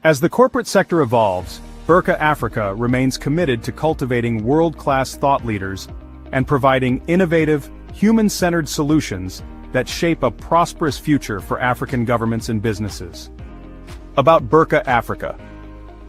As the corporate sector evolves, Berkha Africa remains committed to cultivating world-class thought leaders and providing innovative, human-centered solutions that shape a prosperous future for African governments and businesses. About Berkha Africa.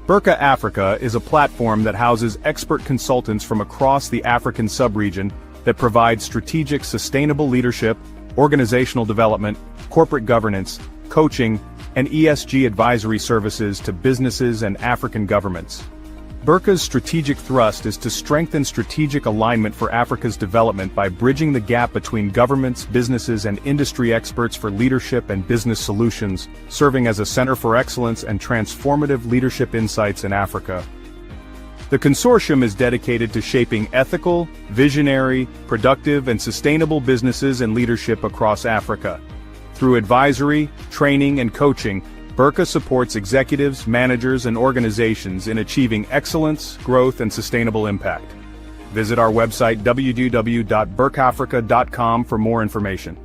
Berkha Africa is a platform that houses expert consultants from across the African sub-region that provide strategic sustainable leadership, organizational development, corporate governance, coaching, and ESG advisory services to businesses and African governments. Berkha's strategic thrust is to strengthen strategic alignment for Africa's development by bridging the gap between governments, businesses, and industry experts for leadership and business solutions, serving as a center for excellence and transformative leadership insights in Africa. The consortium is dedicated to shaping ethical, visionary, productive, and sustainable businesses and leadership across Africa. Through advisory, training, and coaching, Berkha supports executives, managers, and organizations in achieving excellence, growth, and sustainable impact. Visit our website www.berkhafrica.com for more information.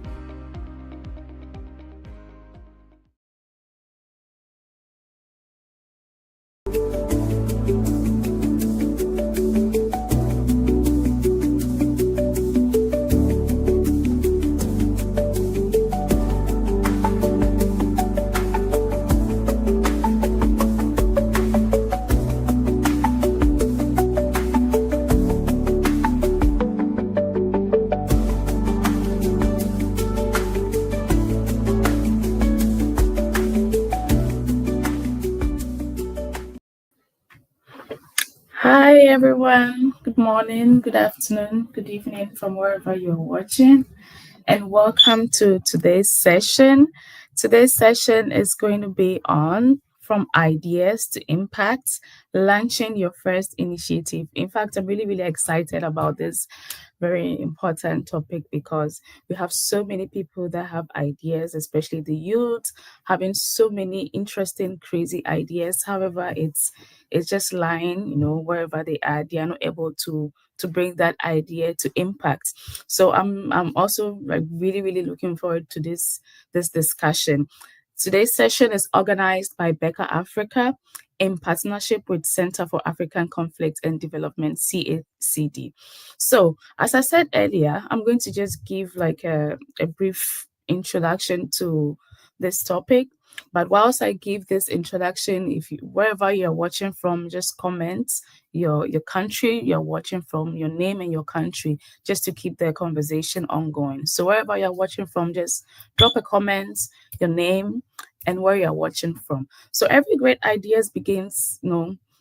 Hi everyone, good morning, good afternoon, good evening from wherever you're watching, and welcome to today's session. Today's session is going to be on from ideas to impact, launching your first initiative. In fact, I'm really excited about this very important topic because we have so many people that have ideas, especially the youth, having so many interesting, crazy ideas. However, it's just lying, wherever they are not able to bring that idea to impact. So I'm also really looking forward to this discussion. Today's session is organized by Berkha Africa in partnership with Center for African Conflict and Development, CACD. So as I said earlier, I'm going to just give a brief introduction to this topic. But whilst I give this introduction, wherever you're watching from, just comment your country you're watching from, your name and your country, just to keep the conversation ongoing. So wherever you're watching from, just drop a comment, your name, and where you're watching from. So every great ideas begins,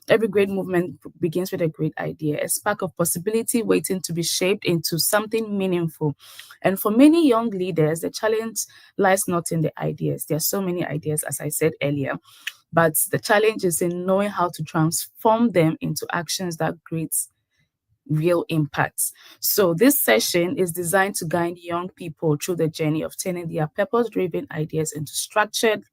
every great movement begins with a great idea, a spark of possibility waiting to be shaped into something meaningful. And for many young leaders, the challenge lies not in the ideas. There are so many ideas, as I said earlier, but the challenge is in knowing how to transform them into actions that create real impacts. So this session is designed to guide young people through the journey of turning their purpose-driven ideas into structured,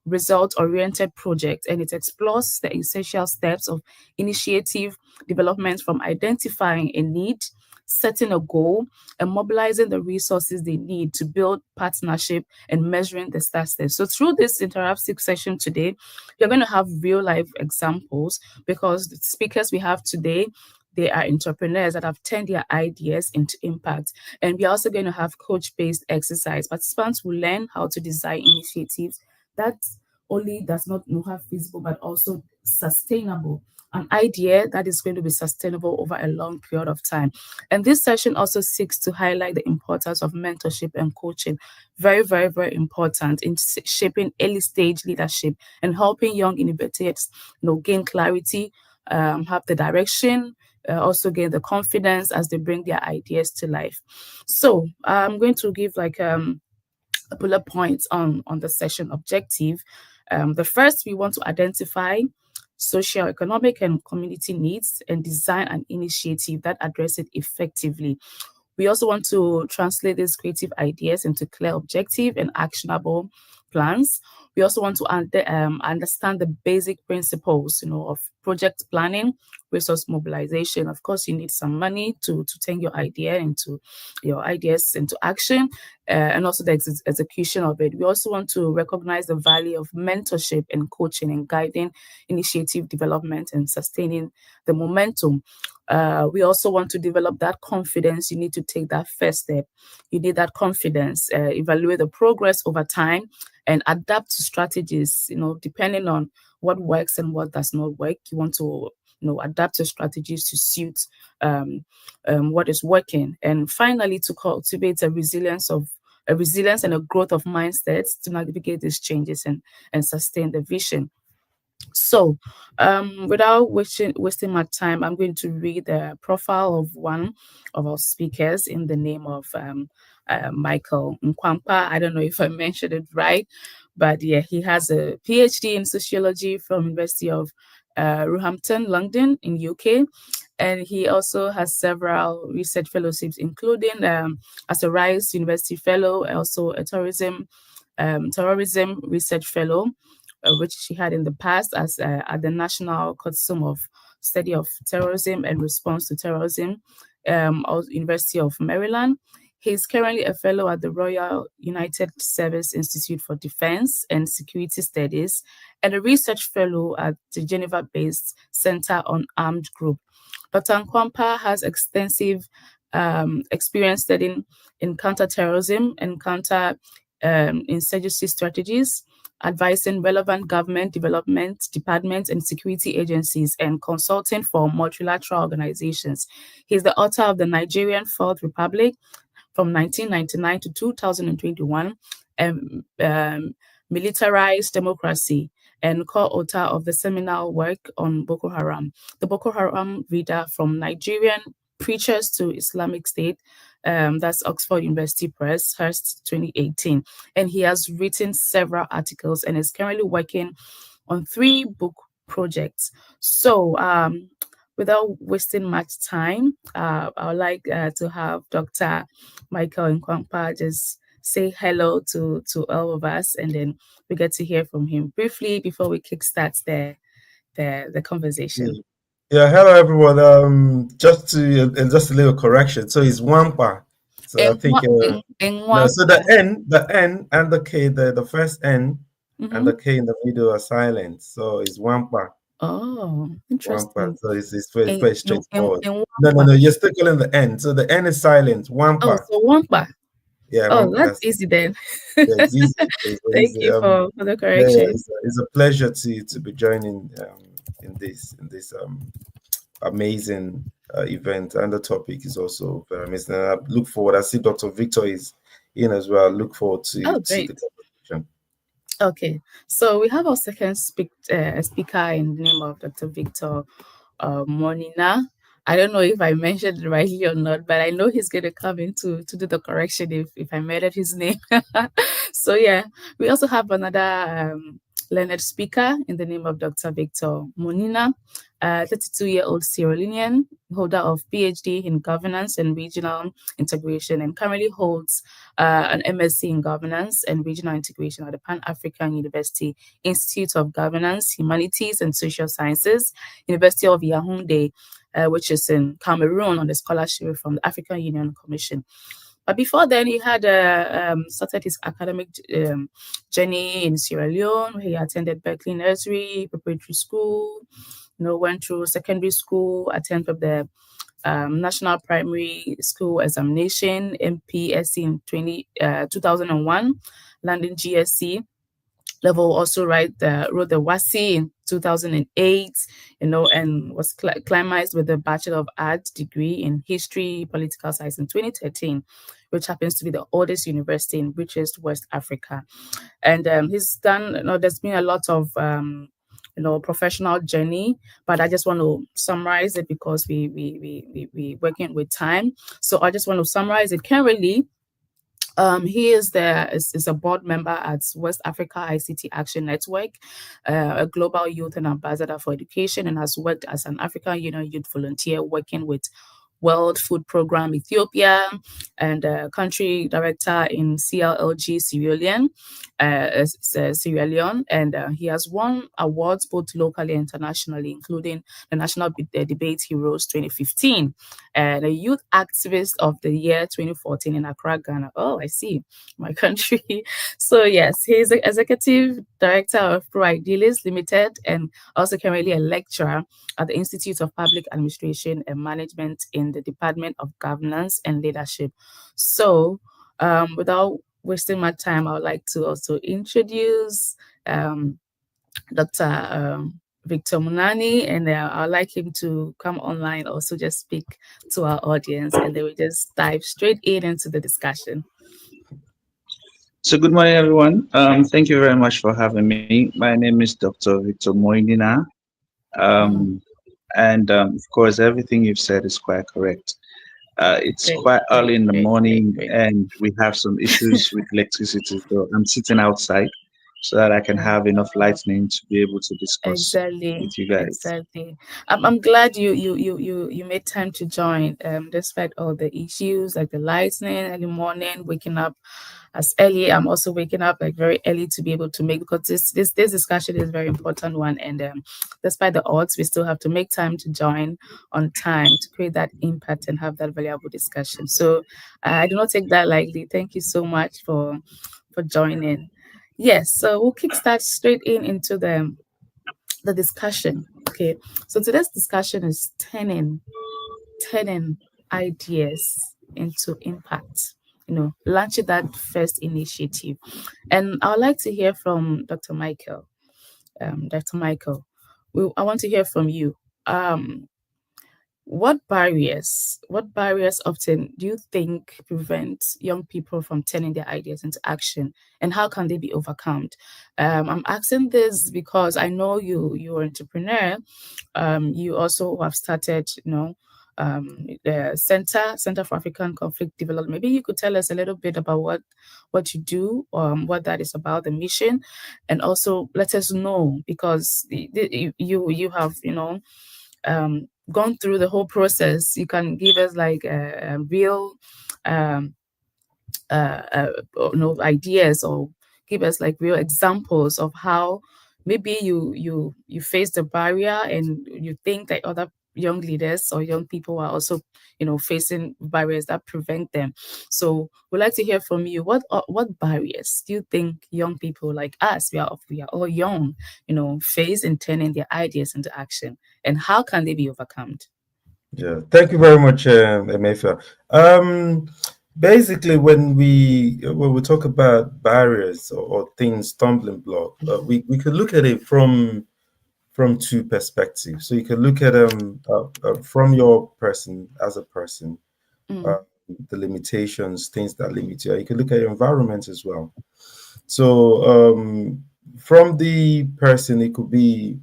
result-oriented projects, and it explores the essential steps of initiative development, from identifying a need, setting a goal, and mobilizing the resources they need to build partnership and measuring the success. So through this interactive session today, you're going to have real-life examples, because the speakers we have today, they are entrepreneurs that have turned their ideas into impact. And we're also going to have coach-based exercise. Participants will learn how to design initiatives that only does not have feasible, but also sustainable. An idea that is going to be sustainable over a long period of time. And this session also seeks to highlight the importance of mentorship and coaching. Very important in shaping early stage leadership and helping young innovators, gain clarity, have the direction, also gain the confidence as they bring their ideas to life. So I'm going to give bullet points on the session objective. The first, we want to identify socio-economic and community needs and design an initiative that address it effectively. We also want to translate these creative ideas into clear objective and actionable plans. We also want to understand the basic principles, of project planning, resource mobilization. Of course, you need some money to turn your ideas into action, and also the execution of it. We also want to recognize the value of mentorship and coaching and guiding initiative development and sustaining the momentum. We also want to develop that confidence. You need to take that first step. You need that confidence, evaluate the progress over time, and adapt to strategies, depending on what works and what does not work. You want to, adapt your strategies to suit what is working. And finally, to cultivate a resilience and a growth of mindsets to navigate these changes and sustain the vision. So, without wasting my time, I'm going to read the profile of one of our speakers in the name of Michael Nkwampa. I don't know if I mentioned it right, but yeah, he has a PhD in sociology from University of Roehampton, London, in UK, and he also has several research fellowships, including as a Rice University Fellow, also a terrorism research fellow, which she had in the past as at the National Consortium of Study of Terrorism and Response to Terrorism, University of Maryland. He's currently a fellow at the Royal United Service Institute for Defense and Security Studies and a research fellow at the Geneva-based Center on Armed Group. Dr. Nkwampa has extensive experience studying in counterterrorism and insurgency strategies, advising relevant government development departments and security agencies, and consulting for multilateral organizations. He's the author of the Nigerian Fourth Republic from 1999 to 2021, and Militarized Democracy, and co-author of the seminal work on Boko Haram, the Boko Haram Reader from Nigerian Preachers to Islamic State. That's Oxford University Press, Hearst 2018. And he has written several articles and is currently working on 3 book projects. So without wasting much time, I would like to have Dr. Michael Nkwampa just say hello to all of us, and then we get to hear from him briefly before we kickstart the conversation. Yeah, hello everyone. Just a little correction. So it's Wampa. So I think no. So the N and the K, the first N and the K in the middle are silent. So it's Wampa. Oh, interesting. Wampa. So it's very straightforward. No. You're still calling the N. So the N is silent. Wampa. Oh, so Wampa. Yeah. Oh, Wampa, that's easy then. Yeah, it's easy. Thank you for the correction. Yeah, it's a pleasure to be joining in this amazing event, and the topic is also very amazing. And I look forward. I see Dr. Victor is in as well. I look forward to the conversation. Okay, so we have our second speaker in the name of Dr. Victor Monina. I don't know if I mentioned it rightly or not, but I know he's going to come in to do the correction if I murdered his name. So yeah, we also have another learned speaker in the name of Dr. Victor Monina, 32-year-old Sierra Leonean, holder of PhD in governance and regional integration, and currently holds an MSc in governance and regional integration at the Pan-African University Institute of Governance, Humanities and Social Sciences, University of Yaoundé, which is in Cameroon, on the scholarship from the African Union Commission. But before then, he had started his academic journey in Sierra Leone. He attended Berkeley Nursery, preparatory school, went through secondary school, attended the National Primary School Examination, MPSC in 2001, landing GSC level, also wrote the WASI in 2008, and was climatized with a Bachelor of Arts degree in History, Political Science in 2013, which happens to be the oldest university in richest West Africa. And he's done, there's been a lot of, professional journey, but I just want to summarize it because we working with time. So I just want to summarize it currently. He is a board member at West Africa ICT Action Network, a global youth and ambassador for education, and has worked as an African Union youth volunteer working with World Food Program Ethiopia, and country director in CLLG Sierra Leone, Sierra Leone, and he has won awards both locally and internationally, including the National Debate Heroes 2015 and a Youth Activist of the Year 2014 in Accra, Ghana. Oh, I see, my country. So yes, he is the executive director of Pro Idealist Limited and also currently a lecturer at the Institute of Public Administration and Management in the Department of Governance and Leadership. So without wasting my time, I would like to also introduce Dr. Victor Munani, and I'd like him to come online, also just speak to our audience, and then we just dive straight into the discussion. So good morning, everyone. Thank you very much for having me. My name is Dr. Victor Moinina. And of course, everything you've said is quite correct. It's quite early in the morning and we have some issues with electricity. So I'm sitting outside so that I can have enough lightning to be able to discuss with you guys. Exactly. I'm glad you made time to join, despite all the issues like the lightning, early morning, waking up as early. I'm also waking up like very early to be able to make, because this discussion is a very important one, and despite the odds, we still have to make time to join on time to create that impact and have that valuable discussion. So I do not take that lightly. Thank you so much for joining. Yes, so we'll kickstart straight into the discussion. Okay, so today's discussion is turning ideas into impact. Launching that first initiative. And I would like to hear from Dr. Michael. Dr. Michael, I want to hear from you. What barriers often do you think prevent young people from turning their ideas into action, and how can they be overcome? I'm asking this because I know you're an entrepreneur. You also have started, the Center for African Conflict Development. Maybe you could tell us a little bit about what you do, what that is about, the mission, and also let us know, because you have gone through the whole process. You can give us like a real ideas, or give us like real examples of how maybe you face the barrier and you think that other young leaders or young people are also facing barriers that prevent them. So we'd like to hear from you. What barriers do you think young people like us, we are all young, face in turning their ideas into action, and how can they be overcome? Yeah, thank you very much, Emefa. Basically, when we talk about barriers or things, stumbling block, we could look at it from two perspectives. So you can look at from your person as a person, the limitations, things that limit you. You can look at your environment as well. So from the person, it could be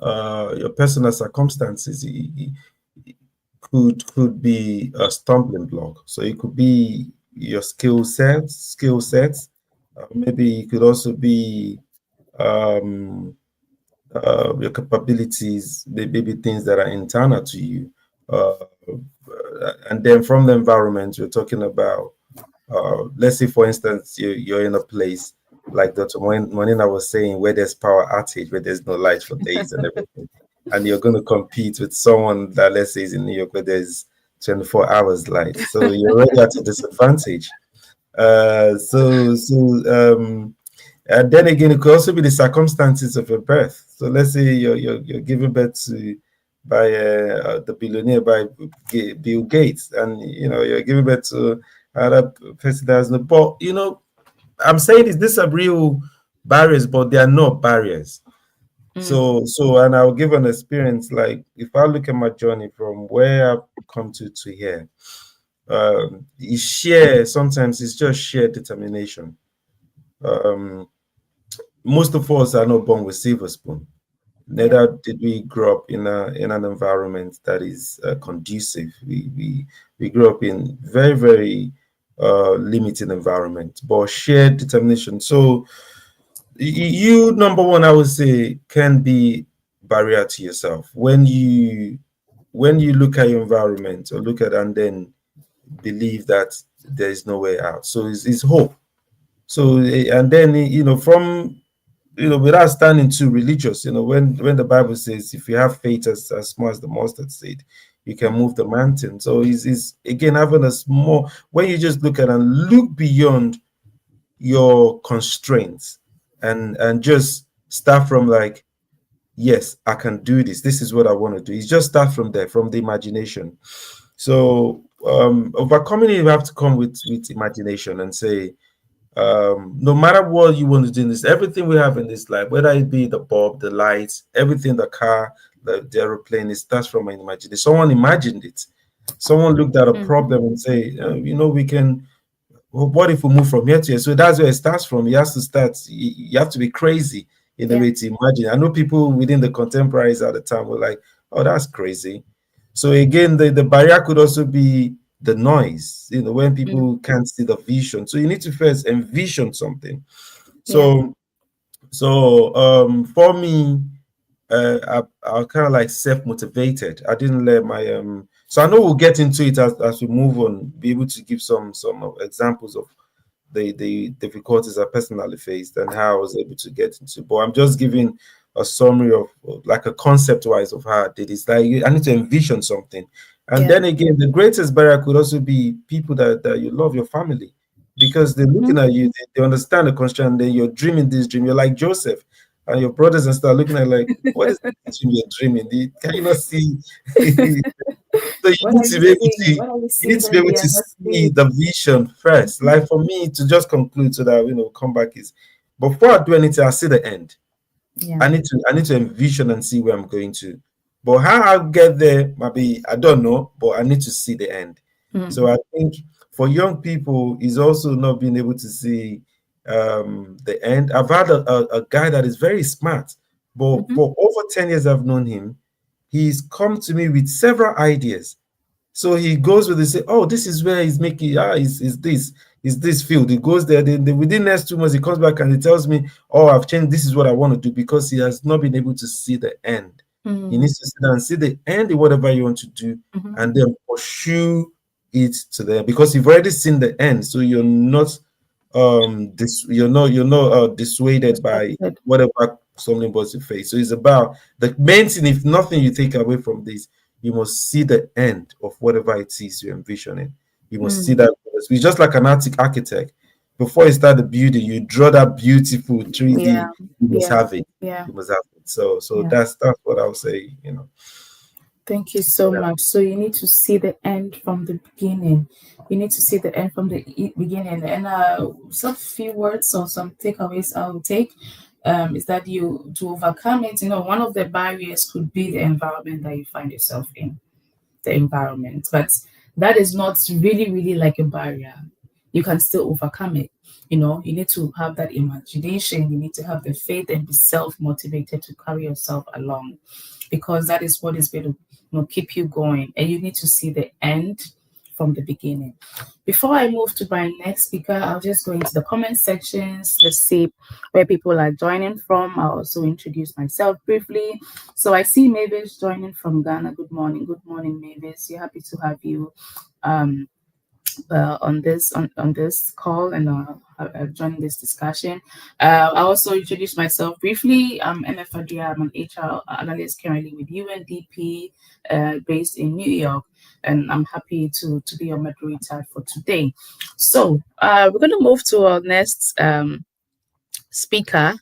your personal circumstances. It could be a stumbling block. So it could be your skill sets. Maybe it could also be your capabilities, maybe things that are internal to you. And then from the environment, you're talking about, let's say, for instance, you're in a place like Dr. Monina was saying, where there's power outage, where there's no light for days and everything. And you're going to compete with someone that, let's say, is in New York, where there's 24 hours light. So you're already at a disadvantage. And then again, it could also be the circumstances of your birth. So let's say you're giving birth by the billionaire, by Bill Gates, and you're giving birth to another person that has no. But I'm saying these are real barriers, but they are not barriers. So and I'll give an experience. Like if I look at my journey from where I've come to here, sometimes it's just sheer determination. Most of us are not born with silver spoon. Neither did we grow up in an environment that is conducive. We grew up in very, very limited environment, but shared determination. So you, number one, I would say, can be barrier to yourself when you when you look at your environment or look at and then believe that there is no way out. So it's hope. So and then from without standing too religious, when the Bible says if you have faith as small as the mustard seed, you can move the mountain. So is again having a small, when you just look at and look beyond your constraints and just start from like, yes, I can do this. This is what I want to do. It's just start from there, from the imagination. So overcoming it, you have to come with imagination and say, no matter what you want to do in this, everything we have in this life, whether it be the bulb, the lights, everything, the car, the aeroplane, it starts from an imagination. Someone imagined it. Someone looked at a problem and say, we can, what if we move from here to here? So that's where it starts from. You have to start, you have to be crazy in a way to imagine. I know people within the contemporaries at the time were like, oh, that's crazy. So again, the barrier could also be the noise, when people can't see the vision. So you need to first envision something. So for me, I kind of like self-motivated. I didn't let my so I know we'll get into it as we move on, be able to give some examples of the difficulties I personally faced and how I was able to get into. But I'm just giving a summary of like a concept wise of how I did it. It's like I need to envision something. And then again, the greatest barrier could also be people that you love, your family, because they're looking at you, they understand the constraint, then you're dreaming this dream. You're like Joseph, and your brothers and stuff looking at like, what is this dream you're dreaming? Can you not see? So you need to be able to see the vision first. Like for me to just conclude so that come back is before I do anything, I see the end. I need to envision and see where I'm going to. But how I'll get there, maybe I don't know, but I need to see the end. So I think for young people is also not being able to see the end. I've had a guy that is very smart, but for over 10 years I've known him, he's come to me with several ideas. So he goes with it, say, oh, this is where he's making, is this field. He goes there, then within the next 2 months, he comes back and he tells me, oh, I've changed, this is what I want to do, because he has not been able to see the end. He needs to sit down and see the end in whatever you want to do, and then pursue it to there, because you've already seen the end. So you're not dissuaded by whatever something was to face. So it's about the main thing. If nothing you take away from this, you must see the end of whatever it is you're envisioning. You must see that. It's just like an architect. Before you start the building, you draw that beautiful 3D. You must have it. You must have it. So that's what I'll say. Thank you so much. So you need to see the end from the beginning. You need to see the end from the beginning. And some few words or some takeaways I will take is that to overcome it, one of the barriers could be the environment that you find yourself in, the environment. But that is not really, really like a barrier. You can still overcome it. You need to have that imagination. You need to have the faith and be self-motivated to carry yourself along, because that is what is going to keep you going. And you need to see the end from the beginning. Before I move to my next speaker, I'll just go into the comment sections. Let's see where people are joining from. I'll also introduce myself briefly. So I see Mavis joining from Ghana. Good morning. Good morning, Mavis. We're happy to have you on this call and join this discussion. I also introduce myself briefly. I'm MF Adria. I'm an HR analyst currently with UNDP, based in New York, and I'm happy to be your moderator for today. So we're going to move to our next speaker,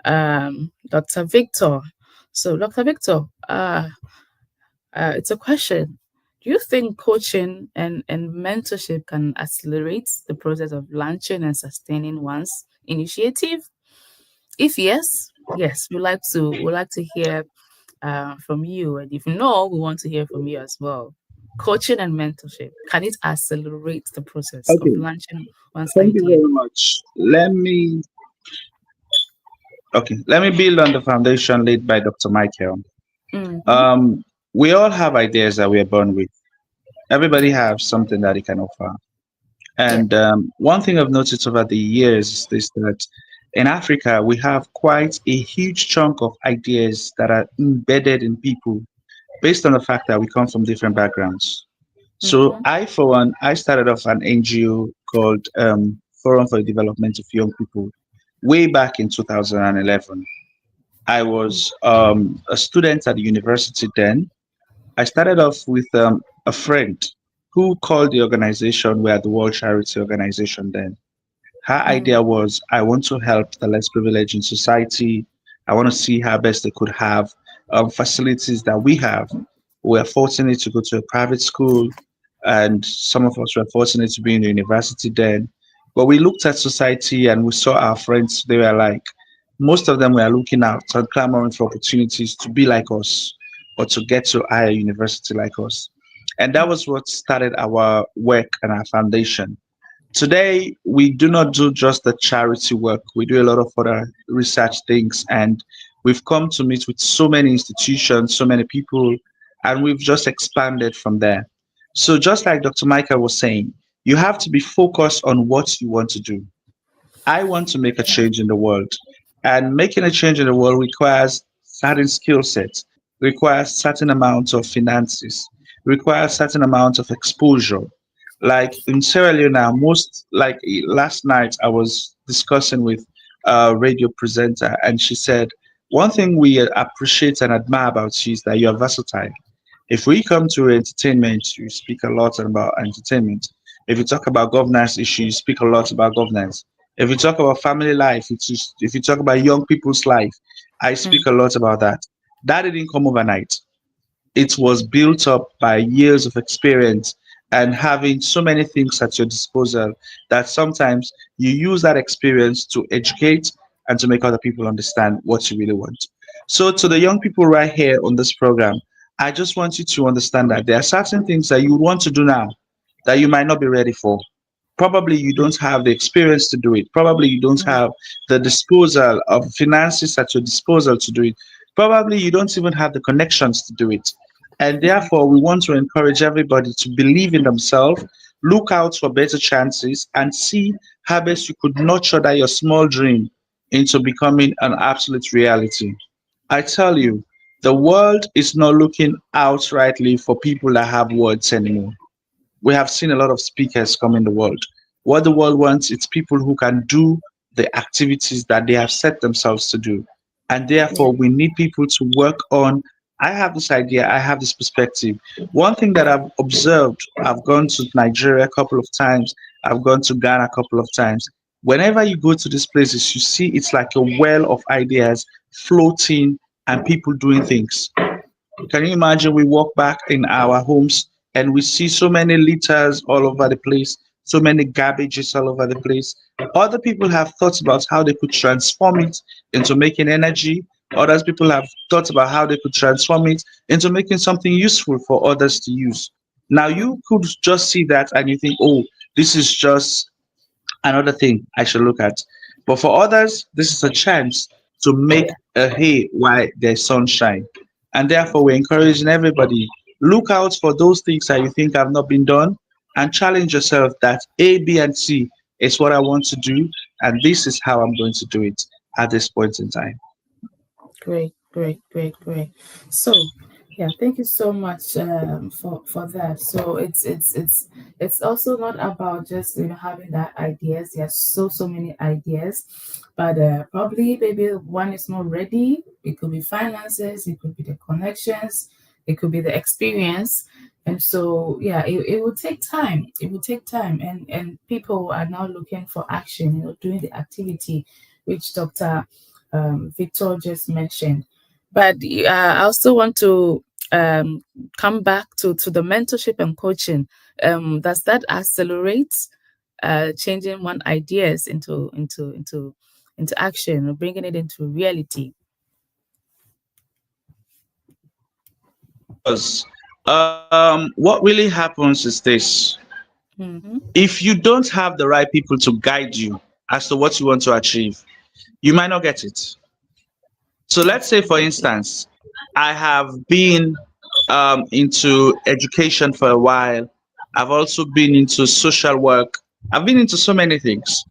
Dr. Victor. So Dr. Victor, it's a question. Do you think coaching and mentorship can accelerate the process of launching and sustaining one's initiative? If yes, we'd like to hear from you. And if no, we want to hear from you as well. Coaching and mentorship, can it accelerate the process of launching one's idea? Thank you very much. Let me build on the foundation laid by Dr. Michael. We all have ideas that we are born with. Everybody has something that he can offer. And one thing I've noticed over the years is that in Africa, we have quite a huge chunk of ideas that are embedded in people. based on the fact that we come from different backgrounds. So Mm-hmm. I, for one, I started off an NGO called Forum for the Development of Young People way back in 2011. I was a student at the university then. I started off with a friend who called the organization, we are the World Charity Organization then. Her idea was, I want to help the less privileged in society. I want to see how best they could have facilities that we have. We are fortunate to go to a private school, and some of us were fortunate to be in the university then. But we looked at society and we saw our friends, they were like, most of them were looking out and clamoring for opportunities to be like us or to get to higher university like us. And that was what started our work and our foundation. Today, we do not do just the charity work. We do a lot of other research things, and we've come to meet with so many institutions, so many people, and we've just expanded from there. So, just like Dr. Michael was saying, you have to be focused on what you want to do. I want to make a change in the world. And making a change in the world requires certain skill sets, requires certain amounts of finances, requires certain amounts of exposure. Like in Sierra Leone now, most like last night I was discussing with a radio presenter and she said, one thing we appreciate and admire about you is that you are versatile. If we come to entertainment, you speak a lot about entertainment. If you talk about governance issues, you speak a lot about governance. If you talk about family life, if you talk about young people's life, I speak a lot about that. That didn't come overnight. It was built up by years of experience and having so many things at your disposal that sometimes you use that experience to educate and to make other people understand what you really want. So, to the young people right here on this program, I just want you to understand that there are certain things that you want to do now that you might not be ready for. Probably you don't have the experience to do it. Probably you don't have the disposal of finances at your disposal to do it. Probably you don't even have the connections to do it. And therefore, we want to encourage everybody to believe in themselves, look out for better chances, and see how best you could nurture that your small dream into becoming an absolute reality. I tell you, the world is not looking outrightly for people that have words anymore. We have seen a lot of speakers come in the world. What the world wants is people who can do the activities that they have set themselves to do. And therefore, we need people to work on. I have this idea, I have this perspective. One thing that I've observed, I've gone to Nigeria a couple of times, I've gone to Ghana a couple of times. Whenever you go to these places, you see it's like a well of ideas floating and people doing things. Can you imagine we walk back in our homes and we see so many litters all over the place, so many garbages all over the place? Other people have thought about how they could transform it into making energy. Others people have thought about how they could transform it into making something useful for others to use. Now you could just see that and you think, oh, this is just another thing I should look at. But for others, this is a chance to make a hay while there's sunshine. And therefore, we're encouraging everybody look out for those things that you think have not been done and challenge yourself that A, B, and C is what I want to do, and this is how I'm going to do it at this point in time. Great, great, great, great. So, yeah, thank you so much for that. So it's also not about just having that ideas. There's so many ideas, but probably maybe one is not ready. It could be finances, it could be the connections, it could be the experience. And so, yeah, it will take time. It will take time, and people are now looking for action. Doing the activity, which Dr. Victor just mentioned. But I also want to come back to the mentorship and coaching. Does that accelerate changing one ideas into action or bringing it into reality? Because what really happens is this. If you don't have the right people to guide you as to what you want to achieve, you might not get it. So let's say, for instance, I have been into education for a while. I've also been into social work. I've been into so many things.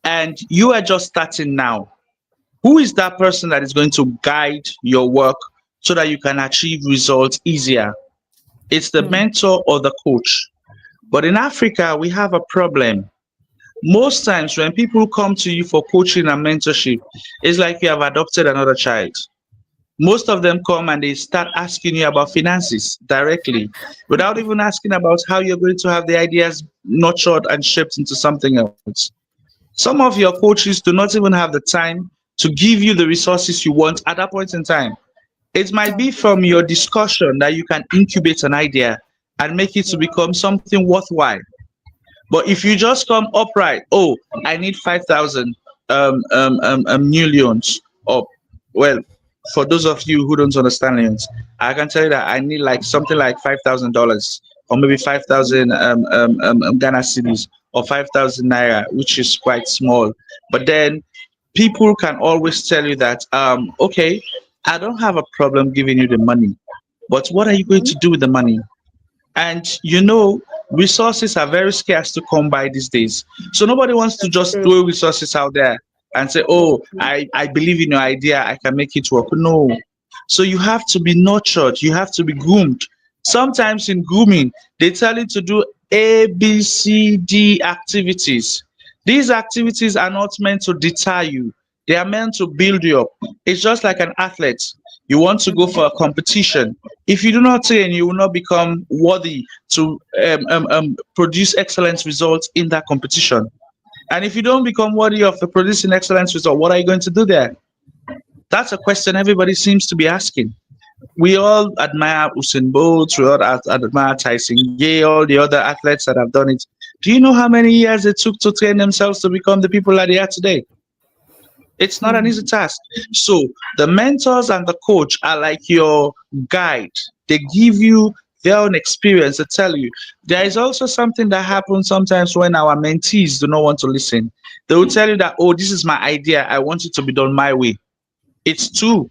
And you are just starting now. Who is that person that is going to guide your work so that you can achieve results easier. It's the mentor or the coach. But in Africa, we have a problem. Most times when people come to you for coaching and mentorship, it's like you have adopted another child. Most of them come and they start asking you about finances directly without even asking about how you're going to have the ideas nurtured and shaped into something else. Some of your coaches do not even have the time to give you the resources you want at that point in time. It might be from your discussion that you can incubate an idea and make it to become something worthwhile. But if you just come upright, oh, I need 5,000 new leons, or well, for those of you who don't understand leons, I can tell you that I need like something like $5,000, or maybe 5,000 Ghana cedis, or 5,000 naira, which is quite small. But then people can always tell you that, okay, I don't have a problem giving you the money, but what are you going to do with the money? And resources are very scarce to come by these days. So nobody wants to just throw resources out there and say, oh, I believe in your idea, I can make it work. No. So you have to be nurtured, you have to be groomed. Sometimes in grooming, they tell you to do A, B, C, D activities. These activities are not meant to deter you, they are meant to build you up. It's just like an athlete. You want to go for a competition. If you do not train, you will not become worthy to produce excellent results in that competition. And if you don't become worthy of producing excellent results, what are you going to do there? That's a question everybody seems to be asking. We all admire Usain Bolt, we all admire Tyson Gay, all the other athletes that have done it. Do you know how many years it took to train themselves to become the people that they are today? It's not an easy task. So the mentors and the coach are like your guide. They give you their own experience to tell you. There is also something that happens sometimes when our mentees do not want to listen. They will tell you that, oh, this is my idea. I want it to be done my way. It's true.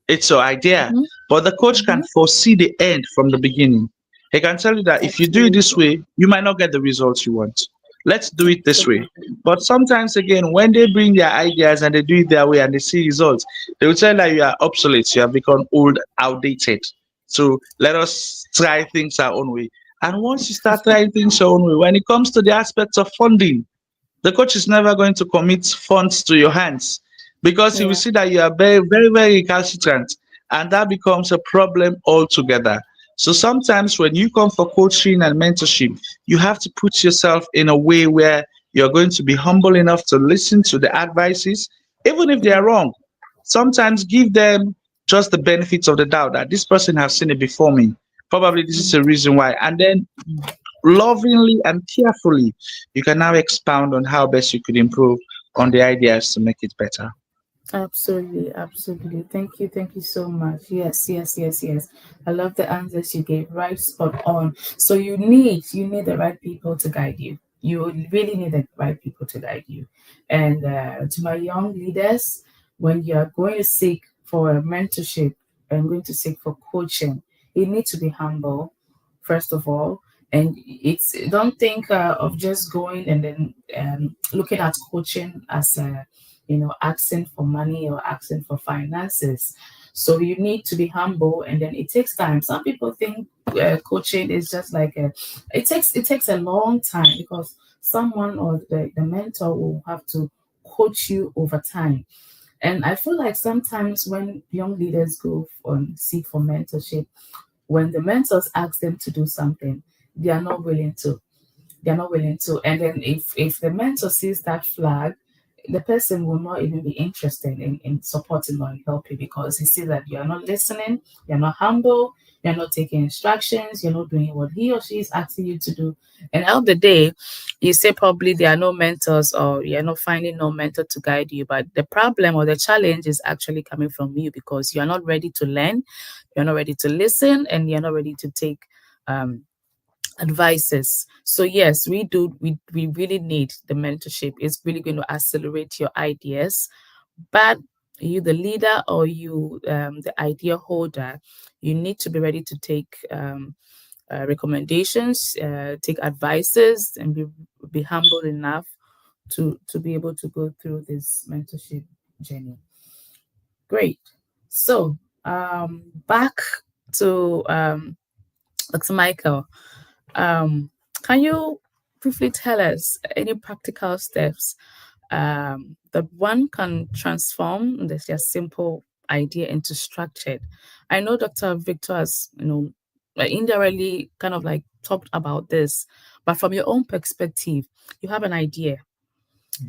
It's your idea. But the coach can foresee the end from the beginning. He can tell you that if you do it this way, you might not get the results you want. Let's do it this way. But sometimes again, when they bring their ideas and they do it their way and they see results, they will tell you that you are obsolete, you have become old, outdated. So let us try things our own way. And once you start trying things your own way, when it comes to the aspects of funding, the coach is never going to commit funds to your hands because he will see that you are very, very, very recalcitrant, and that becomes a problem altogether. So sometimes when you come for coaching and mentorship, you have to put yourself in a way where you're going to be humble enough to listen to the advices, even if they are wrong. Sometimes give them just the benefits of the doubt that this person has seen it before me. Probably this is a reason why. And then lovingly and carefully, you can now expound on how best you could improve on the ideas to make it better. Absolutely, absolutely. Thank you so much. Yes, yes, yes, yes. I love the answers you gave. Right, spot on. So you need the right people to guide you. You really need the right people to guide you. And to my young leaders, when you are going to seek for a mentorship and going to seek for coaching, you need to be humble, first of all. And it's don't think of just going and then looking at coaching as a asking for money or asking for finances. So you need to be humble, and then it takes time. Some people think coaching is just like it takes a long time because someone or the mentor will have to coach you over time. And I feel like sometimes when young leaders go on seek for mentorship, when the mentors ask them to do something, they are not willing to. They're not willing to. And then if the mentor sees that flag, the person will not even be interested in supporting or helping because he sees that you're not listening, you're not humble, you're not taking instructions, you're not doing what he or she is asking you to do. And end of the day, you say probably there are no mentors or you're not finding no mentor to guide you. But the problem or the challenge is actually coming from you because you're not ready to learn, you're not ready to listen, and you're not ready to take um advices. So yes, we really need the mentorship. It's really going to accelerate your ideas. But you, the leader, or you, the idea holder, you need to be ready to take recommendations, take advices, and be humble enough to be able to go through this mentorship journey. Great. So back to Dr. Michael. Can you briefly tell us any practical steps that one can transform this just simple idea into structured? I know Dr. Victor has, indirectly kind of like talked about this, but from your own perspective, you have an idea,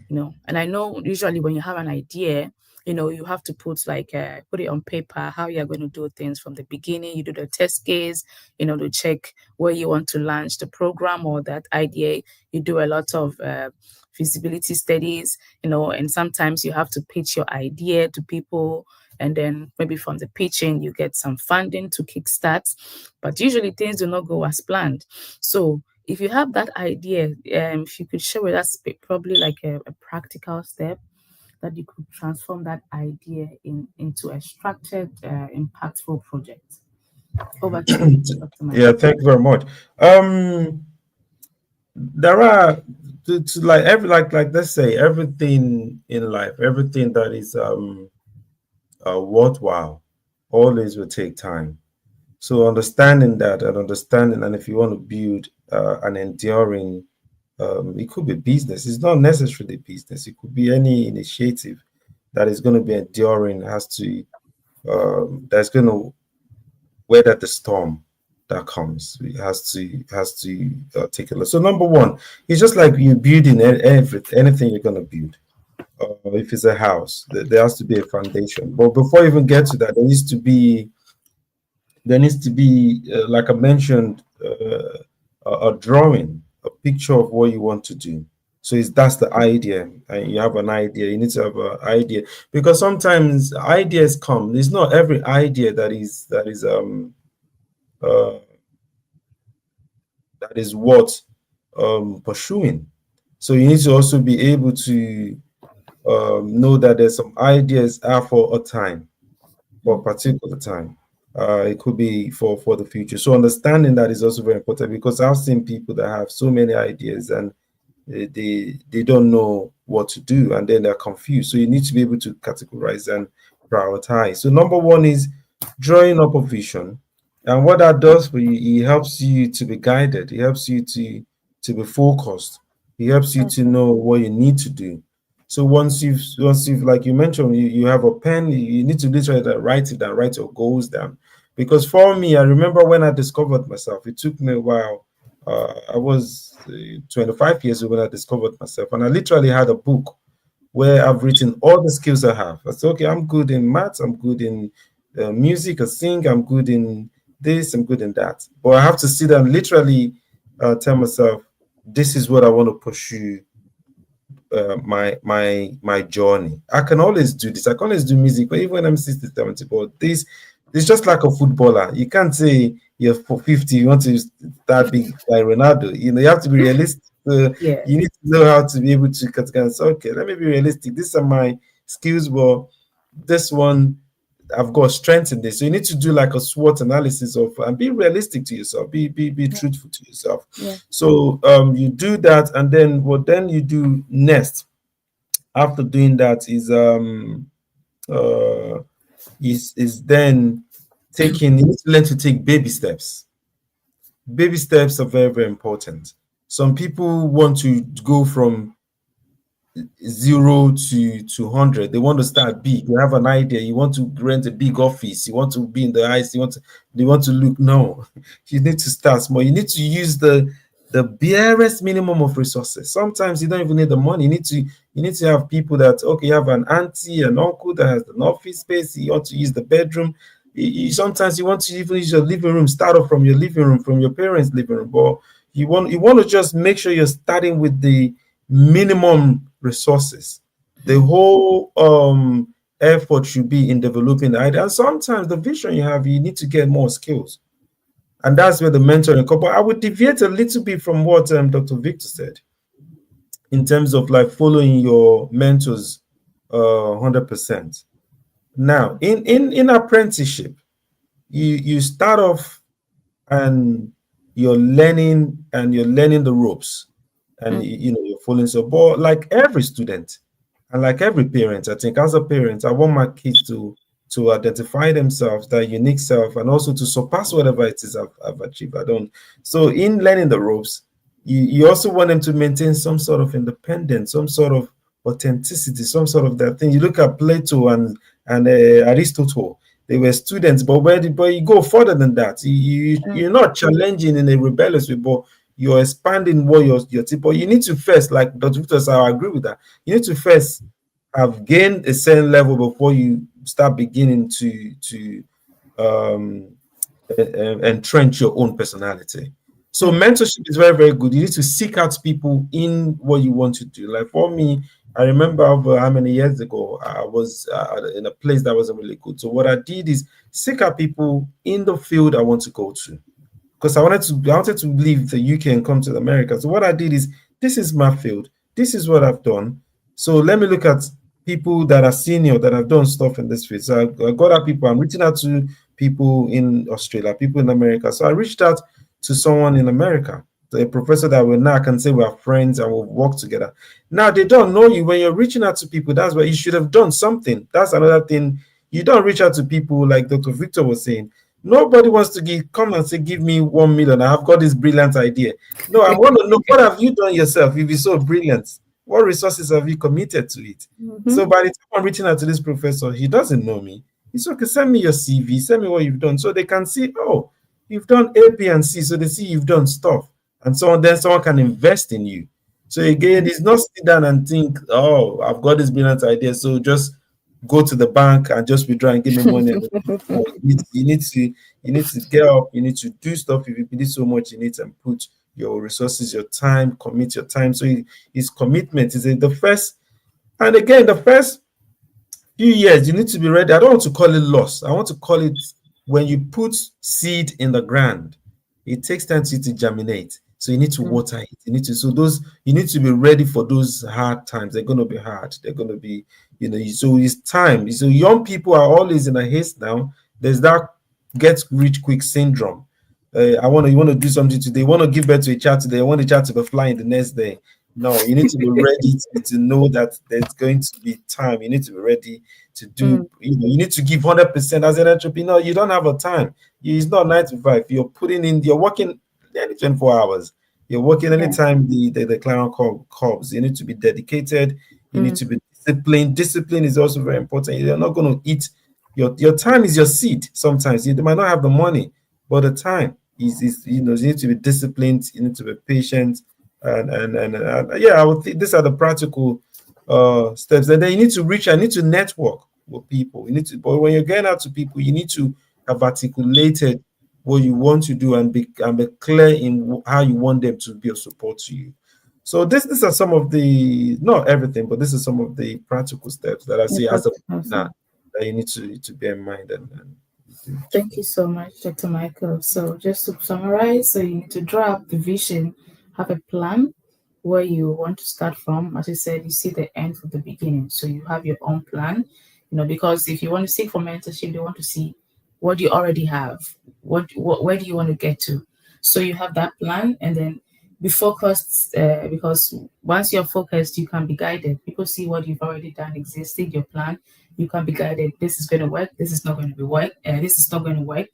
and I know usually when you have an idea, you have to put it on paper, how you're going to do things from the beginning. You do the test case, to check where you want to launch the program or that idea. You do a lot of feasibility studies, and sometimes you have to pitch your idea to people. And then maybe from the pitching, you get some funding to kickstart. But usually things do not go as planned. So if you have that idea, if you could share with us probably like a practical step that you could transform that idea into a structured, impactful project. Over to you, Dr. Michael. Yeah, thank you very much. There are let's say everything in life, everything that is worthwhile always will take time. So understanding that and if you want to build an enduring, it could be business. It's not necessarily business. It could be any initiative that is going to be enduring. That's going to weather the storm that comes. It has to take a look. So number one, it's just like you building anything you're going to build. If it's a house, there has to be a foundation. But before you even get to that, there needs to be like I mentioned, a drawing, a picture of what you want to do. So that's the idea, and you have an idea. You need to have an idea, because sometimes ideas come. It's not every idea that is worth pursuing. So you need to also be able to know that there's some ideas are for a time, for a particular time. It could be for the future. So understanding that is also very important, because I've seen people that have so many ideas and they don't know what to do, and then they're confused. So you need to be able to categorize and prioritize. So number one is drawing up a vision, and what that does for you, it helps you to be guided. It helps you to be focused. It helps you to know what you need to do. So once you've like you mentioned, you have a pen, you need to literally write it down, write your goals down. Because for me, I remember when I discovered myself, it took me a while. I was 25 years old when I discovered myself, and I literally had a book where I've written all the skills I have. I said, okay, I'm good in maths, I'm good in music, I sing, I'm good in this, I'm good in that. But I have to sit down, literally tell myself, this is what I want to pursue. My journey. I can always do this. I can always do music, but even when I'm 60, 70, but this is just like a footballer. You can't say you're for 50, you want to start big like Ronaldo. You have to be realistic. So Yeah. You need to know how to be able to categorize. Okay, let me be realistic. These are my skills, but this one I've got strength in this. So you need to do like a SWOT analysis of and be realistic to yourself, be truthful to yourself. Yeah. So you do that, and then what then you do next after doing that is then taking, you need to learn to take baby steps. Baby steps are very, very important. Some people want to go from 0 to 100. They want to start big. You have an idea. You want to rent a big office. You want to be in the heights. They want to look. No, you need to start small. You need to use the barest minimum of resources. Sometimes you don't even need the money. You need to have people that, okay, you have an auntie, an uncle that has an office space. You want to use the bedroom. Sometimes you want to even use your living room. Start off from your living room, from your parents' living room. But you want to just make sure you're starting with the minimum resources. The whole effort should be in developing the idea. And sometimes the vision you have, you need to get more skills. And that's where the mentoring comes. But I would deviate a little bit from what Dr. Victor said in terms of like following your mentors 100%. Now, in apprenticeship, you start off and you're learning the ropes, and you're following. So, but like every student and like every parent, I think as a parent, I want my kids to to identify themselves, their unique self, and also to surpass whatever it is I've achieved. I don't. So in learning the ropes, you also want them to maintain some sort of independence, some sort of authenticity, some sort of that thing. You look at Plato and Aristotle. They were students, but you go further than that. You're not challenging in a rebellious way, but you're expanding what your tip. But you need to first, like Dr. Victor said, I agree with that. You need to first have gained a certain level before you start beginning to entrench your own personality. So mentorship is very, very good. You need to seek out people in what you want to do. Like for me, I remember over how many years ago I was in a place that wasn't really good. So what I did is seek out people in the field I want to go to, because I wanted to leave the UK and come to America. So what I did is, this is my field. This is what I've done. So let me look at people that are senior that have done stuff in this field. So I got out people. I'm reaching out to people in Australia, people in America. So I reached out to someone in America, a professor that now I can say we're friends and we'll work together. Now they don't know you. When you're reaching out to people, that's why you should have done something. That's another thing. You don't reach out to people like Dr. Victor was saying. Nobody wants to come and say, give me 1 million. I've got this brilliant idea. No, I want to know, what have you done yourself if it's so brilliant? What resources have you committed to it? So by the time I'm reaching out to this professor, he doesn't know me. He's okay, send me your CV, send me what you've done. So they can see, oh, you've done A, B, and C. So they see you've done stuff. And so then someone can invest in you. So again, it's not sit down and think, oh, I've got this brilliant idea, so just go to the bank and just withdraw and give me money. You need to get up, you need to do stuff. If you believe so much, you need to put your resources, your time, commit your time. So it's commitment. Is the first, and again, the first few years, you need to be ready. I don't want to call it loss. I want to call it, when you put seed in the ground, it takes time to germinate. So you need to water it. You need to be ready for those hard times. They're going to be hard. They're going to be, so it's time. So young people are always in a haste now. There's that get rich quick syndrome. You want to do something today. You want to give birth to a child today. You want the child to be flying the next day. No, you need to be ready to know that there's going to be time. You need to be ready to do, you need to give 100% as an entrepreneur. You don't have a time. It's not 9 to 5. You're working any 24 hours. You're working anytime the client comes. You need to be dedicated. You need to be disciplined. Discipline is also very important. You're not going to eat. Your time is your seed. Sometimes you might not have the money, but the time is you need to be disciplined. You need to be patient. And I would think these are the practical steps. And then you need to reach. I need to network with people. But when you're getting out to people, you need to have articulated what you want to do and be clear in how you want them to be of support to you. So these are some of the, not everything, but this is some of the practical steps that I see as a that you need to bear in mind. Thank you so much, Dr. Michael. So just to summarize, so you need to draw up the vision, have a plan where you want to start from. As you said, you see the end from the beginning. So you have your own plan, because if you want to seek for mentorship, they want to see what do you already have, where do you want to get to. So you have that plan, and then be focused, because once you're focused, you can be guided. People see what you've already done existing, your plan. You can be guided. This is going to work. This is not going to be work. This is not going to work.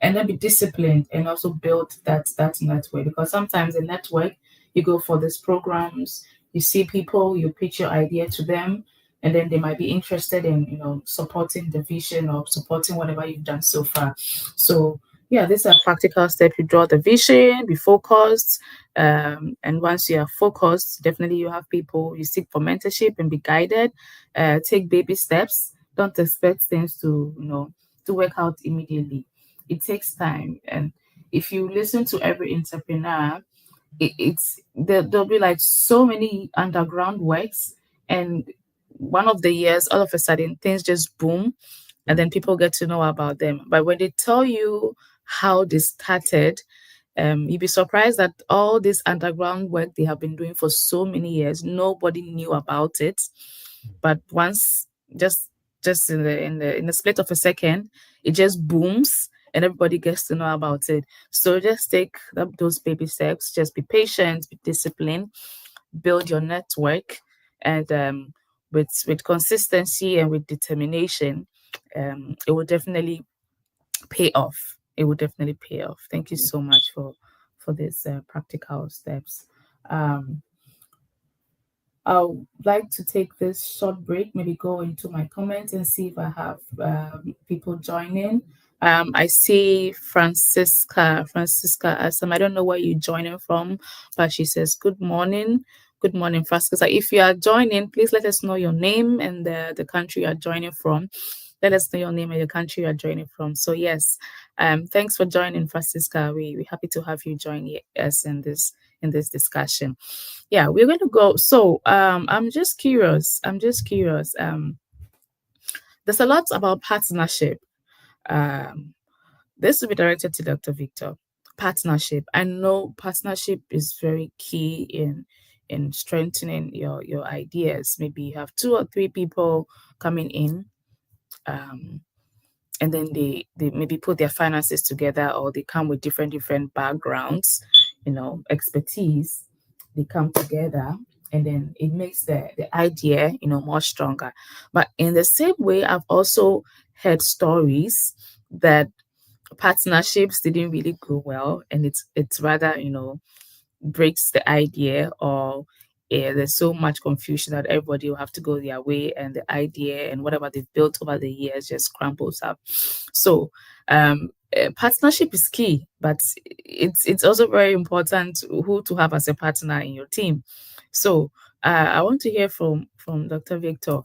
And then be disciplined and also build that network. Because sometimes in network, you go for these programs, you see people, you pitch your idea to them, and then they might be interested in, supporting the vision or supporting whatever you've done so far. So yeah, these are practical steps. You draw the vision, be focused. And once you are focused, definitely you have people, you seek for mentorship and be guided. Take baby steps. Don't expect things to work out immediately. It takes time. And if you listen to every entrepreneur, there'll be like so many underground works, and one of the years, all of a sudden, things just boom, and then people get to know about them. But when they tell you how they started, you'd be surprised that all this underground work they have been doing for so many years, nobody knew about it. But once, just in the split of a second, it just booms and everybody gets to know about it. So just take those baby steps. Just be patient, be disciplined, build your network, and with consistency and with determination, it will definitely pay off. It will definitely pay off. Thank you so much for these practical steps. I would like to take this short break, maybe go into my comments and see if I have people joining. I see Francisca Asam. I don't know where you're joining from, but she says, good morning. Good morning, Francisca. If you are joining, please let us know your name and the country you are joining from. Let us know your name and the country you are joining from. So yes, thanks for joining, Francisca. We're happy to have you join us in this discussion. Yeah, we're going to go. So I'm just curious. There's a lot about partnership. This will be directed to Dr. Victor. Partnership. I know partnership is very key in strengthening your ideas. Maybe you have 2 or 3 people coming in, and then they maybe put their finances together, or they come with different backgrounds, expertise. They come together, and then it makes the idea more stronger. But in the same way, I've also heard stories that partnerships didn't really go well, and it's rather breaks the idea, or there's so much confusion that everybody will have to go their way, and the idea and whatever they've built over the years just crumbles up. So partnership is key, but it's also very important who to have as a partner in your team. So I want to hear from Dr. Victor.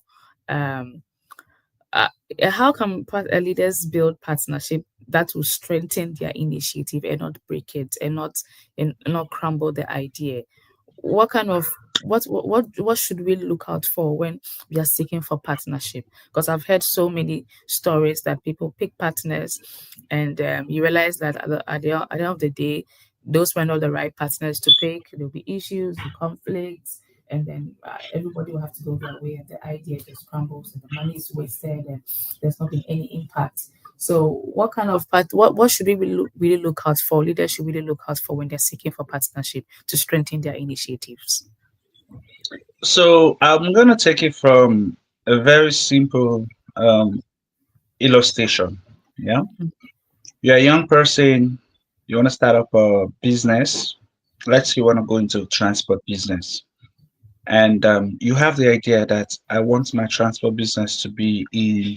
How can leaders build partnership that will strengthen their initiative and not break it, and not crumble the idea? What kind of what should we look out for when we are seeking for partnership? Because I've heard so many stories that people pick partners, and you realize that at the end of the day, those were not the right partners to pick. There'll be issues, conflicts, and then everybody will have to go their way, and the idea just crumbles, and the money is wasted, and there's not been any impact. So what kind of what should we really look out for? Leaders should really look out for when they're seeking for partnership to strengthen their initiatives. So I'm going to take it from a very simple illustration. Yeah. Mm-hmm. You're a young person, you want to start up a business. Let's say you want to go into transport business. And you have the idea that I want my transport business to be in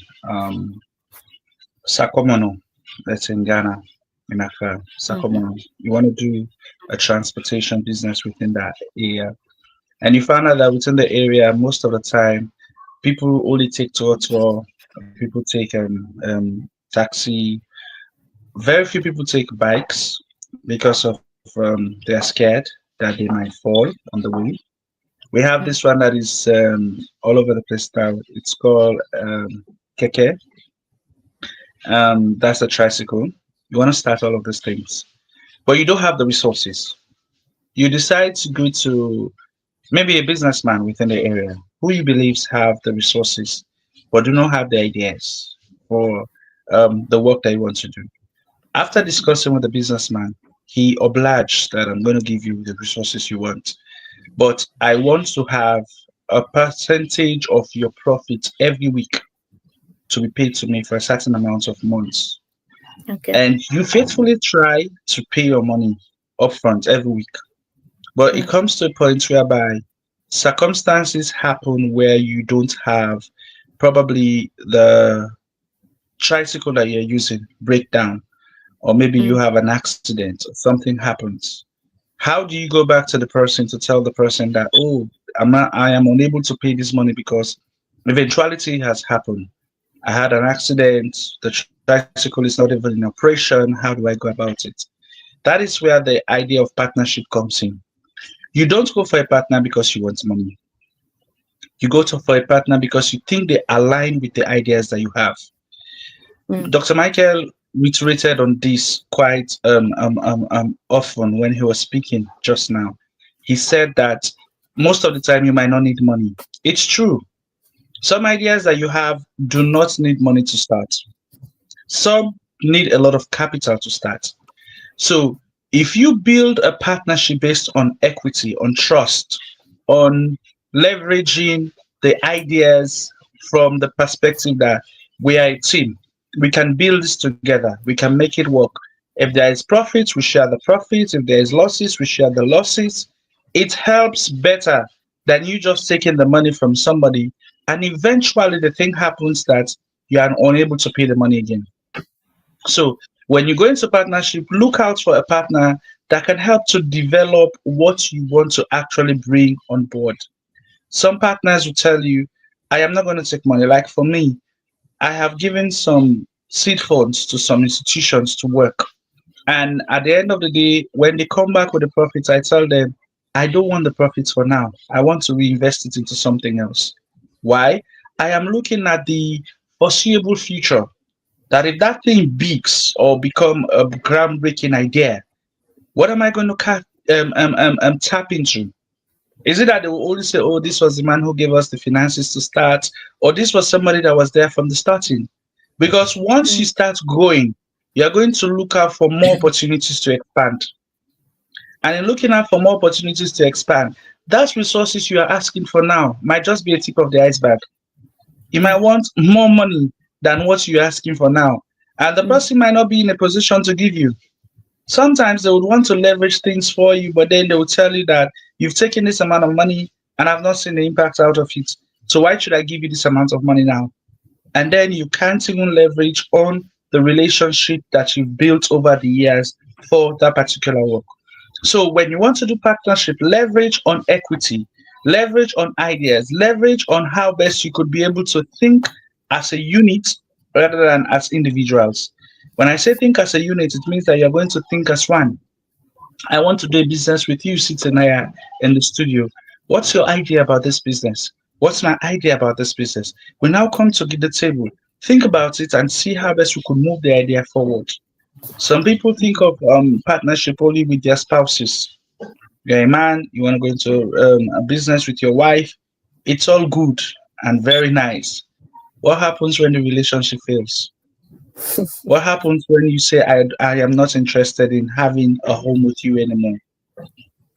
Sakomono, that's in Ghana, in Accra, Sakomono. Mm-hmm. You want to do a transportation business within that area. And you find out that within the area, most of the time, people only take tour, people take taxi. Very few people take bikes because of they're scared that they might fall on the way. We have this one that is all over the place now. It's called keke. That's a tricycle. You want to start all of these things, but you don't have the resources. You decide to go to maybe a businessman within the area who you believe have the resources, but do not have the ideas for the work that you want to do. After discussing with the businessman, he obliged that I'm going to give you the resources you want, but I want to have a percentage of your profit every week to be paid to me for a certain amount of months. Okay. And you faithfully try to pay your money upfront every week. But it comes to a point whereby circumstances happen where you don't have probably the tricycle that you're using break down, or maybe you have an accident or something happens. How do you go back to the person to tell the person that, oh, I am unable to pay this money because eventuality has happened. I had an accident, the tricycle is not even in operation. How do I go about it? That is where the idea of partnership comes in. You don't go for a partner because you want money. You go for a partner because you think they align with the ideas that you have. Dr. Michael reiterated on this quite often when he was speaking just now. He said that most of the time you might not need money. It's true. Some ideas that you have do not need money to start. Some need a lot of capital to start. So if you build a partnership based on equity, on trust, on leveraging the ideas from the perspective that We are a team. We can build this together. We can make it work. If there is profits, we share the profits. If there is losses, we share the losses. It helps better than you just taking the money from somebody and eventually the thing happens that you are unable to pay the money again. So when you go into partnership, look out for a partner that can help to develop what you want to actually bring on board. Some partners will tell you, I am not going to take money. Like for me, I have given some seed funds to some institutions to work. And at the end of the day, when they come back with the profits, I tell them, I don't want the profits for now. I want to reinvest it into something else. Why? I am looking at the foreseeable future that if that thing beaks or become a groundbreaking idea, what am I going to tap into? Is it that they will only say, oh, this was the man who gave us the finances to start, or this was somebody that was there from the starting? Because once you start growing, you're going to look out for more opportunities to expand. And in looking out for more opportunities to expand, those resources you are asking for now might just be a tip of the iceberg. You might want more money than what you're asking for now. And the person might not be in a position to give you. Sometimes they would want to leverage things for you, but then they will tell you that you've taken this amount of money and I've not seen the impact out of it. So why should I give you this amount of money now? And then you can't even leverage on the relationship that you've built over the years for that particular work. So when you want to do partnership, leverage on equity, leverage on ideas, leverage on how best you could be able to think as a unit rather than as individuals. When I say think as a unit, it means that you're going to think as one. I want to do a business with you sitting here in the studio. What's your idea about this business? What's my idea about this business? We now come to the table, think about it, and see how best we could move the idea forward. Some people think of partnership only with their spouses. You're a man, you want to go into a business with your wife. It's all good and very nice. What happens when the relationship fails? What happens when you say, I am not interested in having a home with you anymore?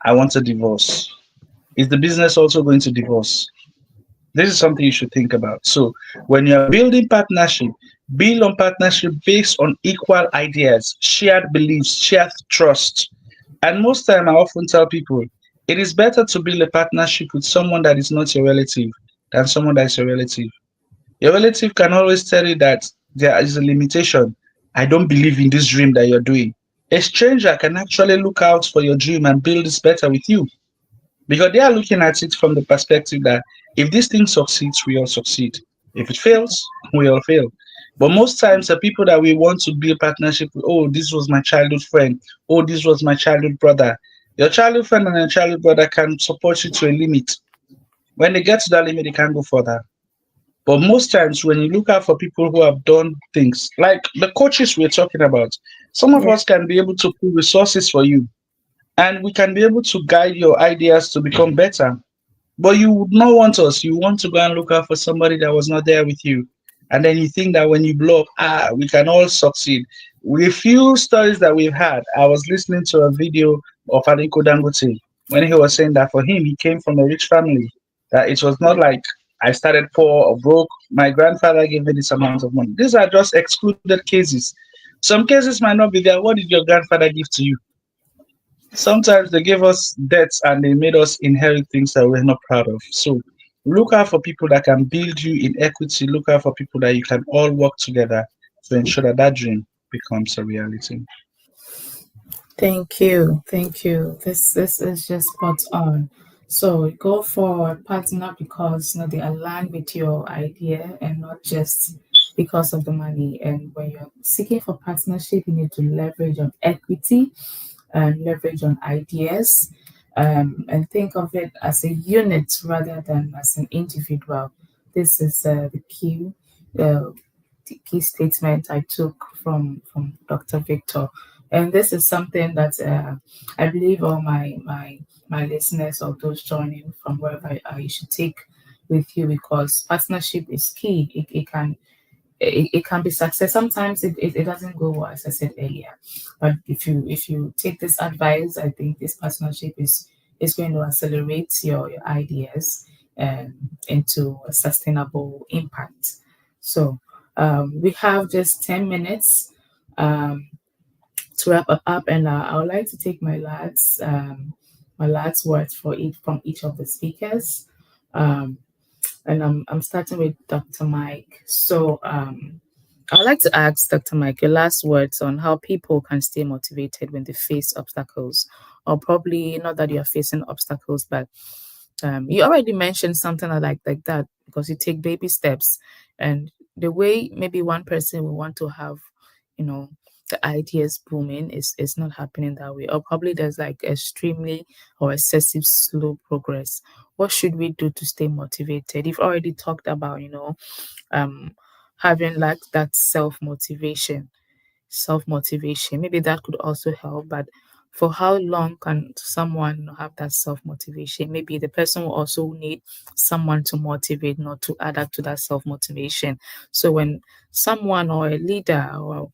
I want a divorce. Is the business also going to divorce? This is something you should think about. So when you're building partnership, build on partnership based on equal ideas, shared beliefs, shared trust. And most time I often tell people, it is better to build a partnership with someone that is not your relative than someone that is your relative. Your relative can always tell you that there is a limitation. I don't believe in this dream that you're doing. A stranger can actually look out for your dream and build this better with you because they are looking at it from the perspective that if this thing succeeds, we all succeed. If it fails, we all fail. But most times, the people that we want to build partnership with, oh, this was my childhood friend, oh, this was my childhood brother. Your childhood friend and your childhood brother can support you to a limit. When they get to that limit, they can't go further. But most times, when you look out for people who have done things like the coaches we're talking about, some of us can be able to pull resources for you and we can be able to guide your ideas to become better. But you would not want us. You want to go and look out for somebody that was not there with you. And then you think that when you blow up, we can all succeed. With a few stories that we've had, I was listening to a video of Aliko Dangote when he was saying that for him, he came from a rich family. That it was not like I started poor or broke. My grandfather gave me this amount of money. These are just excluded cases. Some cases might not be there. What did your grandfather give to you? Sometimes they gave us debts and they made us inherit things that we're not proud of. So look out for people that can build you in equity. Look out for people that you can all work together to ensure that that dream becomes a reality. Thank you. This is just spot on. So go for a partner because they align with your idea and not just because of the money. And when you're seeking for partnership, you need to leverage on equity and leverage on ideas, and think of it as a unit rather than as an individual. This is the key statement I took from Dr. Victor. And this is something that I believe all my listeners or those joining from wherever you should take with you, because partnership is key. It can be success. Sometimes it doesn't go well, as I said earlier. But if you take this advice, I think this partnership is going to accelerate your ideas into a sustainable impact. So We have just 10 minutes to wrap up, and I would like to take my last words from each of the speakers. And I'm starting with Dr. Mike. So I'd like to ask Dr. Mike your last words on how people can stay motivated when they face obstacles, or probably not that you're facing obstacles, but you already mentioned something like that, because you take baby steps, and the way maybe one person will want to have, the ideas booming is not happening that way, or probably there's like extremely or excessive slow progress. What should we do to stay motivated? You've already talked about, um having like that self motivation. Maybe that could also help, but for how long can someone have that self motivation? Maybe the person will also need someone to motivate, not to add up to that self motivation. So when someone or a leader or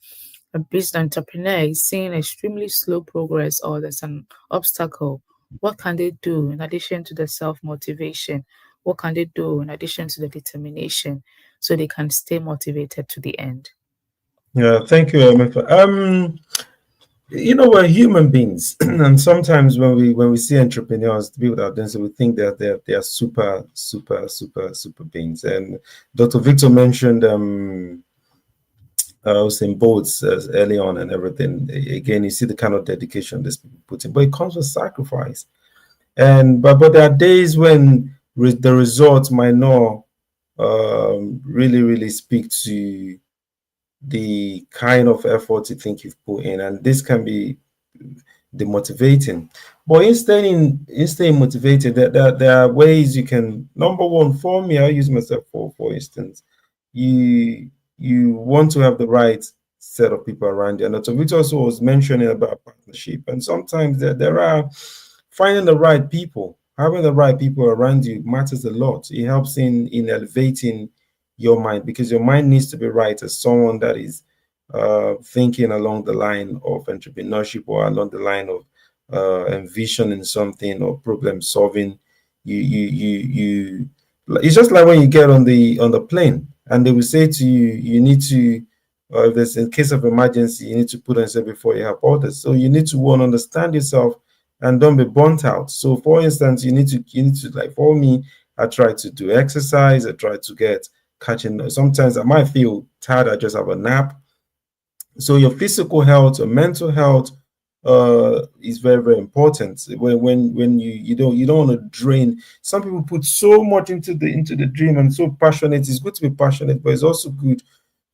a business entrepreneur is seeing extremely slow progress, or there's an obstacle, what can they do in addition to the self motivation? What can they do in addition to the determination so they can stay motivated to the end? Yeah, thank you, we're human beings, and sometimes when we see entrepreneurs, people that are doing so, we think that they are super beings. And Dr. Victor mentioned Usain Bolt's early on and everything. Again, you see the kind of dedication these people put in, but it comes with sacrifice. And but there are days when the results might not really speak to the kind of effort you think you've put in, and this can be demotivating. But in staying motivated, there are ways you can. Number one, for me, I use myself for instance, you want to have the right set of people around you. And Dr. Victor also was mentioning about partnership, and sometimes there are finding the right people, having the right people around you matters a lot. It helps in elevating your mind, because your mind needs to be right as someone that is thinking along the line of entrepreneurship, or along the line of envisioning something or problem solving. You it's just like when you get on the plane and they will say to you, you need to, if there's in case of emergency, you need to put on yourself before you help others. So you need to want to understand yourself and don't be burnt out. So for instance, you need to, like, for me, I try to do exercise. I try to get catching. Sometimes I might feel tired, I just have a nap. So your physical health or mental health is very important. When you don't want to drain. Some people put so much into the dream and so passionate. It's good to be passionate, but it's also good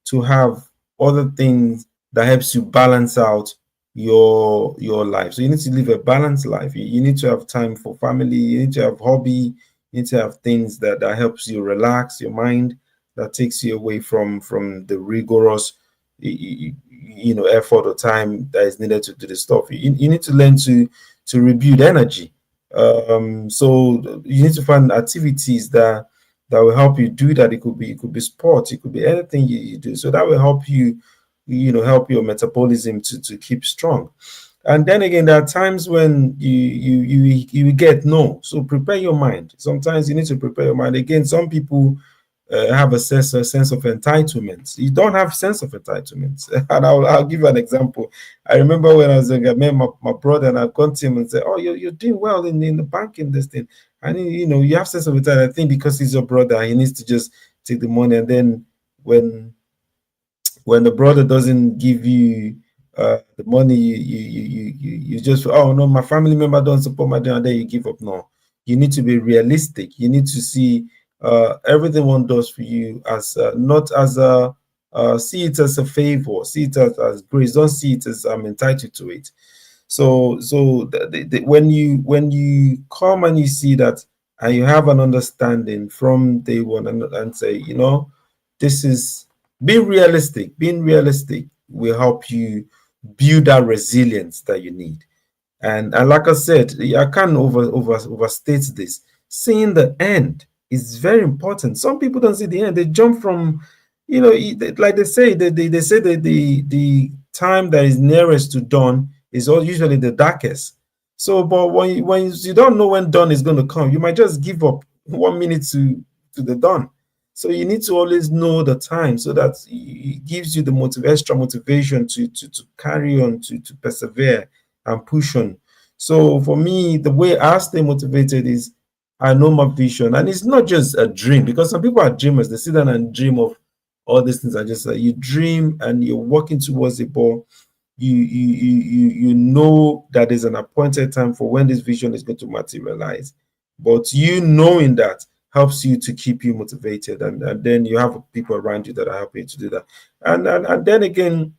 to have other things that helps you balance out your life. So you need to live a balanced life. You need to have time for family. You need to have hobby. You need to have things that helps you relax your mind, that takes you away from the rigorous effort or time that is needed to do the stuff. You need to learn to rebuild energy. So you need to find activities that will help you do that. It could be sports, it could be anything you do. So that will help you, help your metabolism to keep strong. And then again, there are times when you get no. So prepare your mind. Sometimes you need to prepare your mind. Again, some people have a sense of entitlement. You don't have sense of entitlement. And I'll give you an example. I remember when I was young, I met my brother, and I've gone to him and said, "Oh, you're doing well in the banking, this thing." And you have sense of entitlement. I think because he's your brother, he needs to just take the money. And then when the brother doesn't give you the money, you just, oh no, my family member don't support my dream, and then you give up. No, you need to be realistic. You need to see everything one does for you as not as a see it as a favor, see it as grace. Don't see it as I'm entitled to it. So when you come and you see that, and you have an understanding from day one, and say, this is, being realistic will help you build that resilience that you need. And like I said, I can't overstate this. Seeing the end is very important. Some people don't see the end. They jump from, like they say, they say that the time that is nearest to dawn is usually the darkest. So, but when you don't know when dawn is going to come, you might just give up 1 minute to the dawn. So you need to always know the time so that it gives you the extra motivation to carry on, to persevere and push on. So for me, the way I stay motivated is I know my vision, and it's not just a dream, because some people are dreamers. They sit down and dream of all these things. I just like, you dream and you're working towards it, but you know that there's an appointed time for when this vision is going to materialize. But you knowing that helps you to keep you motivated, and then you have people around you that are helping you to do that. And then again,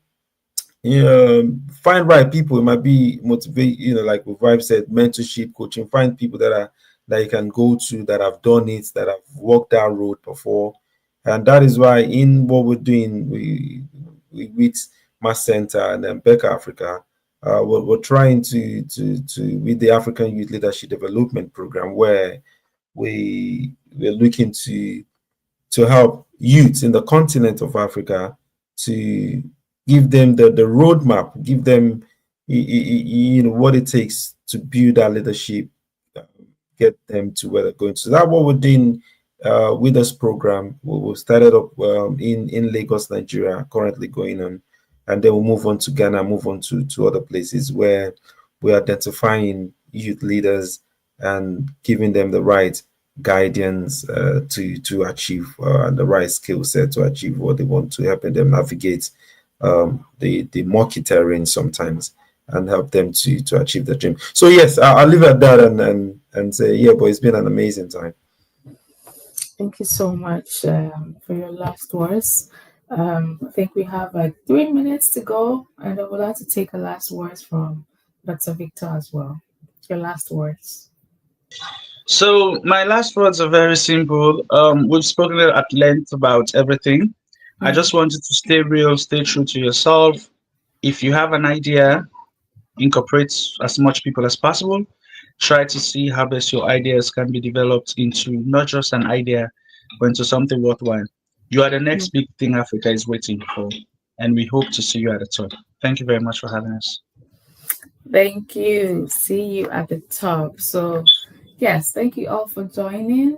find right people. It might be motivate, like Vibe said, mentorship, coaching. Find people that you can go to, that have done it, that have walked that road before. And that is why in what we're doing, we with Mass Center and then Berkha Africa, we're trying to with the African Youth Leadership Development Program, where we're looking to help youths in the continent of Africa, to give them the roadmap, give them what it takes to build that leadership, get them to where they're going. So that's what we're doing with this program. We started up in Lagos, Nigeria, currently going on, and then we'll move on to Ghana, move on to other places where we're identifying youth leaders and giving them the right guidance to achieve and the right skill set to achieve what they want, to helping them navigate the murky terrain sometimes and help them to achieve the dream. So yes, I'll leave it at that and say, yeah, but it's been an amazing time. Thank you so much for your last words. I think we have like 3 minutes to go, and I would like to take a last words from Dr. Victor as well. Your last words. So my last words are very simple. We've spoken at length about everything. I just want you to stay real, stay true to yourself. If you have an idea, incorporate as much people as possible. Try to see how best your ideas can be developed into not just an idea, but into something worthwhile. You are the next big thing Africa is waiting for, and we hope to see you at the top. Thank you very much for having us. Thank you. See you at the top. So, yes, thank you all for joining.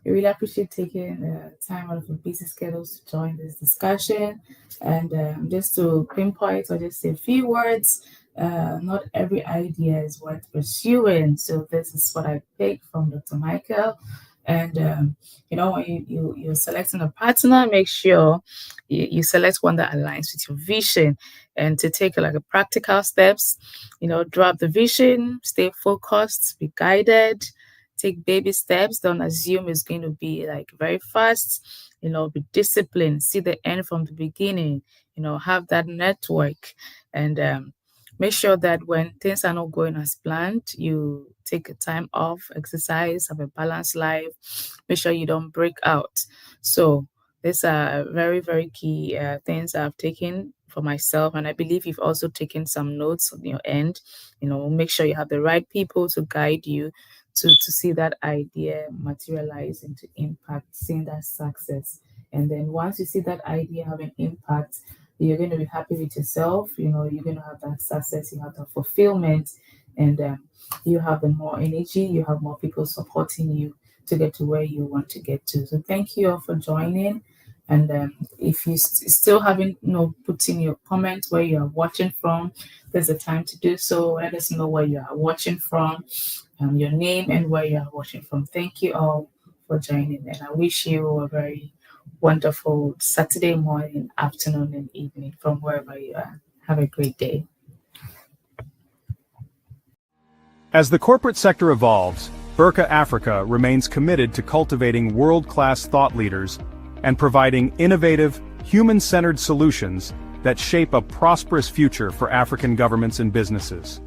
We really appreciate taking time out of your busy schedules to join this discussion. And just to pinpoint or just say a few words, not every idea is worth pursuing. So this is what I picked from Dr. Michael. And, when you're selecting a partner, make sure you select one that aligns with your vision. And to take like a practical steps, drop the vision, stay focused, be guided, take baby steps. Don't assume it's going to be like very fast. Be disciplined, see the end from the beginning, have that network, and make sure that when things are not going as planned, you take a time off, exercise, have a balanced life, make sure you don't break out. So these are very, very key things I've taken for myself. And I believe you've also taken some notes on your end. Make sure you have the right people to guide you to see that idea materialize into impact, seeing that success. And then once you see that idea having impact, you're going to be happy with yourself. You're going to have that success, you have that fulfillment, and you have the more energy, you have more people supporting you to get to where you want to get to. So thank you all for joining. And if you still haven't put in your comment where you are watching from, there's a time to do so. Let us know where you are watching from, your name and where you are watching from. Thank you all for joining, and I wish you a very wonderful Saturday morning, afternoon, and evening from wherever you are. Have a great day. As the corporate sector evolves, Berkha Africa remains committed to cultivating world-class thought leaders and providing innovative, human-centered solutions that shape a prosperous future for African governments and businesses.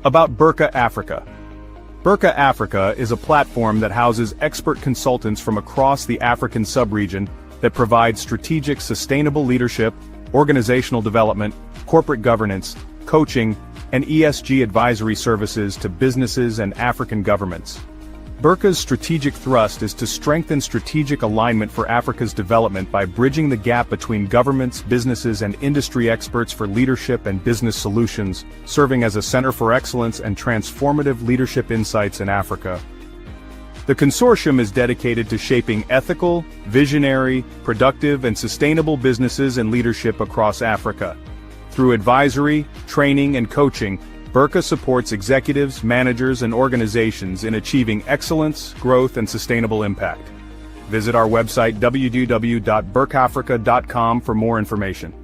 About Berkha Africa. Berkha Africa is a platform that houses expert consultants from across the African sub-region that provide strategic sustainable leadership, organizational development, corporate governance, coaching, and ESG advisory services to businesses and African governments. Berkha's strategic thrust is to strengthen strategic alignment for Africa's development by bridging the gap between governments, businesses, and industry experts for leadership and business solutions, serving as a center for excellence and transformative leadership insights in Africa. The consortium is dedicated to shaping ethical, visionary, productive, and sustainable businesses and leadership across Africa. Through advisory, training, and coaching, Berkha supports executives, managers, and organizations in achieving excellence, growth, and sustainable impact. Visit our website www.berkhafrica.com for more information.